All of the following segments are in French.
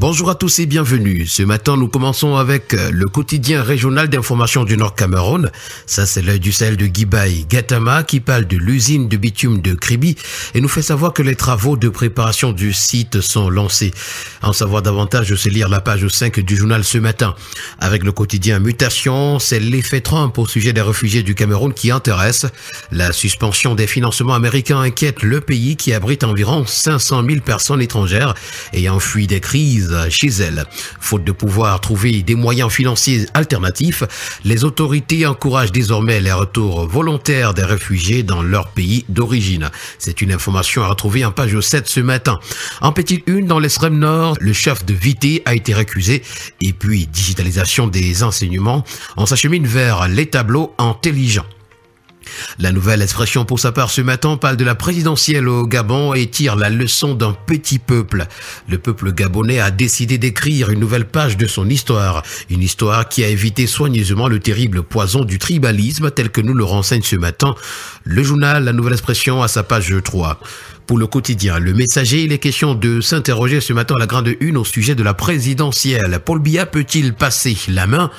Bonjour à tous et bienvenue. Ce matin, nous commençons avec le quotidien régional d'information du Nord Cameroun. Ça, c'est l'œil du Sahel de Guibaï Gatama qui parle de l'usine de bitume de Kribi et nous fait savoir que les travaux de préparation du site sont lancés. En savoir davantage, je sais lire la page 5 du journal ce matin. Avec le quotidien Mutation, c'est l'effet Trump au sujet des réfugiés du Cameroun qui intéresse. La suspension des financements américains inquiète le pays qui abrite environ 500 000 personnes étrangères ayant fui des crises chez elles. Faute de pouvoir trouver des moyens financiers alternatifs, les autorités encouragent désormais les retours volontaires des réfugiés dans leur pays d'origine. C'est une information à retrouver en page 7 ce matin. En petite une, dans l'extrême nord, le chef de Vité a été récusé et puis digitalisation des enseignements. On s'achemine vers les tableaux intelligents. La nouvelle expression pour sa part ce matin parle de la présidentielle au Gabon et tire la leçon d'un petit peuple. Le peuple gabonais a décidé d'écrire une nouvelle page de son histoire. Une histoire qui a évité soigneusement le terrible poison du tribalisme tel que nous le renseigne ce matin le journal La Nouvelle Expression à sa page 3. Pour le quotidien Le Messager, il est question de s'interroger ce matin à la grande une au sujet de la présidentielle. Paul Biya peut-il passer la main?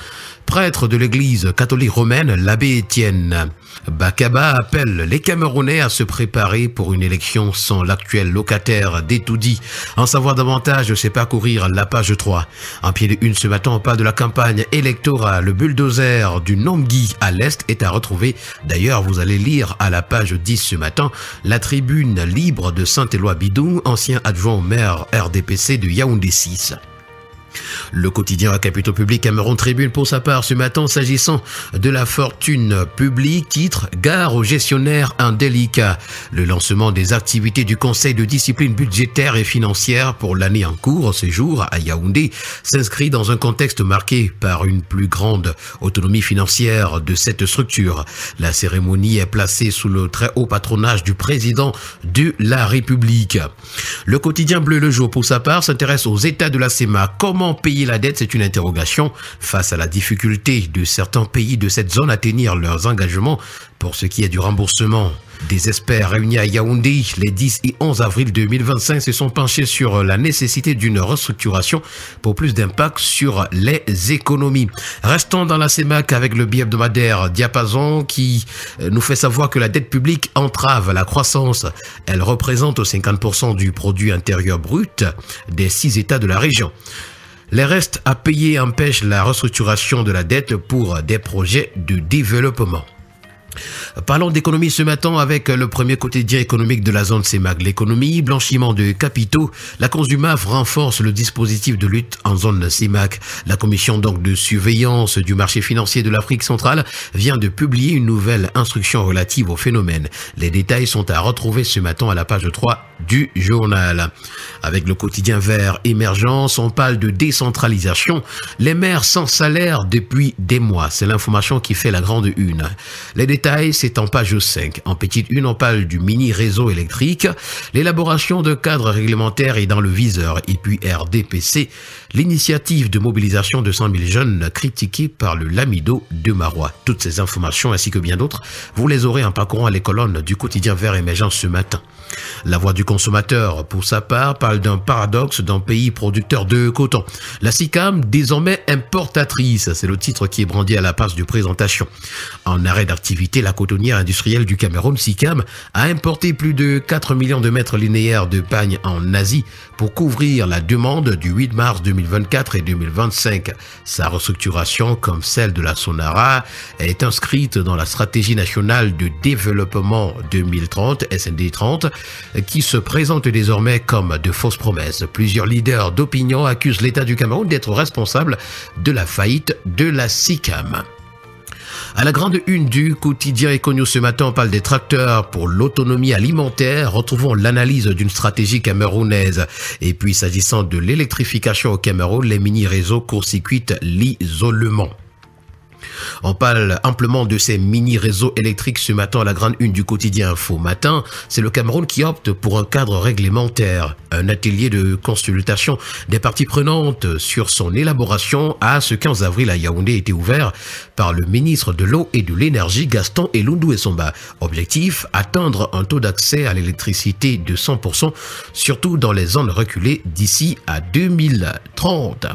Prêtre de l'église catholique romaine, l'abbé Étienne Bakaba appelle les Camerounais à se préparer pour une élection sans l'actuel locataire d'Etoudi. En savoir davantage, c'est parcourir la page 3. En pied de une ce matin, on parle de la campagne électorale. Le bulldozer du Nomgui à l'est est à retrouver. D'ailleurs, vous allez lire à la page 10 ce matin la tribune libre de Saint-Éloi Bidou, ancien adjoint au maire RDPC de Yaoundé 6. Le quotidien à Capitaux Public Cameroun Tribune pour sa part ce matin s'agissant de la fortune publique, titre Gare aux gestionnaires indélicats. Le lancement des activités du Conseil de discipline budgétaire et financière pour l'année en cours ce jour à Yaoundé s'inscrit dans un contexte marqué par une plus grande autonomie financière de cette structure. La cérémonie est placée sous le très haut patronage du président de la République. Le quotidien Bleu le Jour pour sa part s'intéresse aux états de la CEMA. Comment payer la dette? C'est une interrogation face à la difficulté de certains pays de cette zone à tenir leurs engagements pour ce qui est du remboursement. Des experts réunis à Yaoundé les 10 et 11 avril 2025 se sont penchés sur la nécessité d'une restructuration pour plus d'impact sur les économies. Restons dans la CEMAC avec le bi-hebdomadaire Diapason qui nous fait savoir que la dette publique entrave la croissance. Elle représente 50% du produit intérieur brut des 6 États de la région. Les restes à payer empêchent la restructuration de la dette pour des projets de développement. Parlons d'économie ce matin avec le premier quotidien économique de la zone CEMAC. L'économie, blanchiment de capitaux. La CONSUMAF renforce le dispositif de lutte en zone CEMAC. La commission donc de surveillance du marché financier de l'Afrique centrale vient de publier une nouvelle instruction relative au phénomène. Les détails sont à retrouver ce matin à la page 3 du journal. Avec le quotidien Vert Émergence, on parle de décentralisation. Les maires sans salaire depuis des mois. C'est l'information qui fait la grande une. Les détails, c'est en page 5. En petite une, on parle du mini-réseau électrique. L'élaboration de cadres réglementaires est dans le viseur. Et puis RDPC, l'initiative de mobilisation de 100 000 jeunes critiquée par le Lamido de Marois. Toutes ces informations ainsi que bien d'autres, vous les aurez en parcourant les colonnes du quotidien Vert Émergence ce matin. La voix du consommateur, pour sa part, parle d'un paradoxe d'un pays producteur de coton. La SICAM, désormais importatrice, c'est le titre qui est brandi à la passe de présentation. En arrêt d'activité, la cotonnière industrielle du Cameroun, SICAM, a importé plus de 4 millions de mètres linéaires de pagne en Asie pour couvrir la demande du 8 mars 2024 et 2025. Sa restructuration, comme celle de la Sonara, est inscrite dans la stratégie nationale de développement 2030, SND 30, qui se présente désormais comme de fausses promesses. Plusieurs leaders d'opinion accusent l'État du Cameroun d'être responsable de la faillite de la SICAM. À la grande une du quotidien Econews ce matin, on parle des tracteurs pour l'autonomie alimentaire. Retrouvons l'analyse d'une stratégie camerounaise. Et puis, s'agissant de l'électrification au Cameroun, les mini-réseaux court-circuitent l'isolement. On parle amplement de ces mini-réseaux électriques ce matin à la grande une du quotidien Info Matin. C'est le Cameroun qui opte pour un cadre réglementaire. Un atelier de consultation des parties prenantes sur son élaboration a ce 15 avril à Yaoundé été ouvert par le ministre de l'Eau et de l'Énergie Gaston Elundou Essomba. Objectif, atteindre un taux d'accès à l'électricité de 100%, surtout dans les zones reculées d'ici à 2030.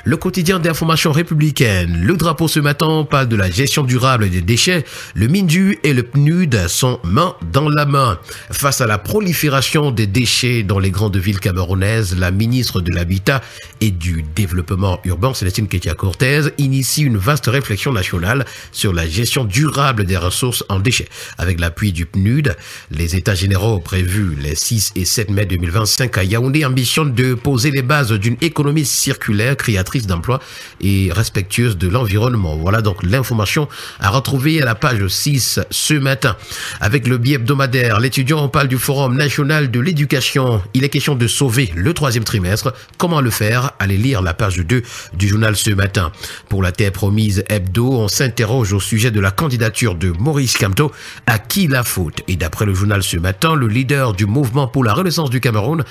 Le quotidien d'information républicaine. Le drapeau ce matin parle de la gestion durable des déchets. Le MINDU et le PNUD sont main dans la main. Face à la prolifération des déchets dans les grandes villes camerounaises, la ministre de l'Habitat et du Développement urbain, Célestine Kétia-Cortez, initie une vaste réflexion nationale sur la gestion durable des ressources en déchets. Avec l'appui du PNUD, les états généraux prévus les 6 et 7 mai 2025 à Yaoundé ambitionnent de poser les bases d'une économie circulaire, créatrice d'emplois et respectueuse de l'environnement. Voilà donc l'information à retrouver à la page 6 ce matin. Avec le biais hebdomadaire, l'étudiant parle du Forum national de l'éducation. Il est question de sauver le 3e trimestre. Comment le faire? Allez lire la page 2 du journal ce matin. Pour la terre promise hebdo, on s'interroge au sujet de la candidature de Maurice Kamto. À qui la faute? Et d'après le journal ce matin, le leader du mouvement pour la renaissance du Cameroun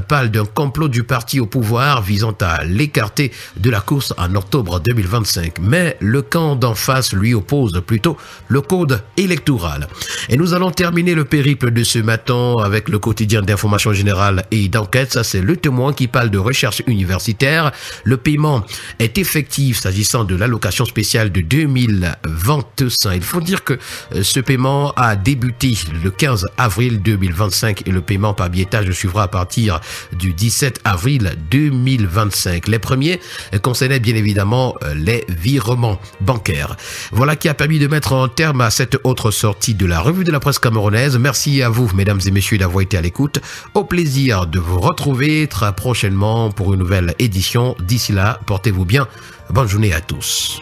parle d'un complot du parti au pouvoir visant à l'écarter de la course en octobre 2025. Mais le camp d'en face lui oppose plutôt le code électoral. Et nous allons terminer le périple de ce matin avec le quotidien d'information générale et d'enquête. Ça, c'est Le Témoin qui parle de recherche universitaire. Le paiement est effectif s'agissant de l'allocation spéciale de 2025. Il faut dire que ce paiement a débuté le 15 avril 2025 et le paiement par biaitage suivra à partir du 17 avril 2025. Les premiers concernaient bien évidemment les virements bancaires. Voilà qui a permis de mettre un terme à cette autre sortie de la revue de la presse camerounaise. Merci à vous, mesdames et messieurs, d'avoir été à l'écoute. Au plaisir de vous retrouver très prochainement pour une nouvelle édition. D'ici là, portez-vous bien. Bonne journée à tous.